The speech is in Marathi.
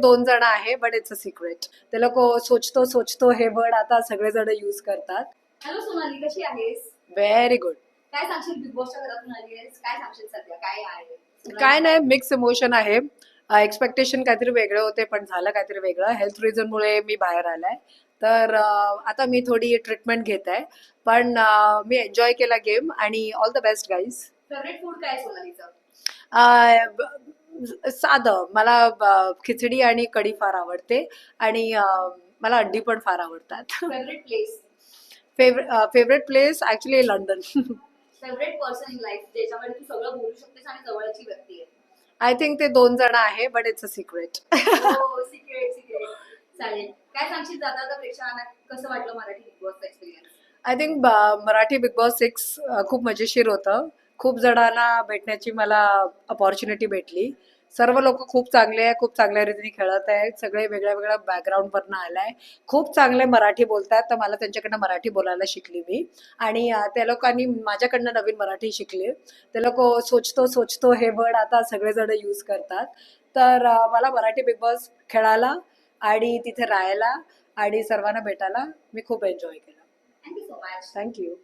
2 जण आहे बट इट्स अ सिक्रेट. ते लोक सोचतो सोचतो हे वर्ड आता सगळेजण यूज करतात. हॅलो सोनाली, कशी आहेस? Very good. काय सांगशील, बिग बॉसच्या घरातून आली आहेस, काय सांगशील सध्या काय आहे? काय नाही, मिक्स इमोशन आहे. एक्सपेक्टेशन काहीतरी वेगळे होते पण झालं काहीतरी वेगळं. हेल्थ रिझनमुळे मी बाहेर आलाय. तर आता मी थोडी ट्रीटमेंट घेत आहे. पण मी एन्जॉय केला गेम आणि all the best guys. Favourite food काय आहे सोनालीचं? साधं मला खिचडी आणि कढी फार आवडते आणि मला अंडी पण फार आवडतात. Favourite place? Favourite place actually London. Favourite person in life ज्याच्याकडे तू सगळं बोलू शकतेस आणि जवळची व्यक्ती आहे? आय थिंक ते 2 जण आहे बट इट्स अ सिक्रेट. हो, सिक्रेट सिक्रेट. चालेल, काय सांगशील जाता जाता प्रेक्षकांना कसं वाटलं मराठी बिग बॉसचा experience? I think Marathi big boss 6 खूप मजेशीर होतं. खूप जणांना भेटण्याची मला अपॉर्च्युनिटी भेटली. सर्व लोक खूप चांगले आहे, खूप चांगल्या रीतीने खेळत आहेत. सगळे वेगळ्या वेगळ्या बॅकग्राऊंडवरनं आलाय. खूप चांगले मराठी बोलतात, तर मला त्यांच्याकडनं मराठी बोलायला शिकली मी. आणि त्या लोकांनी माझ्याकडनं नवीन मराठी शिकली. ते लोक सोचतो सोचतो हे वर्ड आता सगळेजण यूज करतात. तर मला मराठी बिग बॉस खेळायला आणि तिथे राहायला आणि सर्वांना भेटायला मी खूप एन्जॉय केलं. Thank you so much. थँक्यू.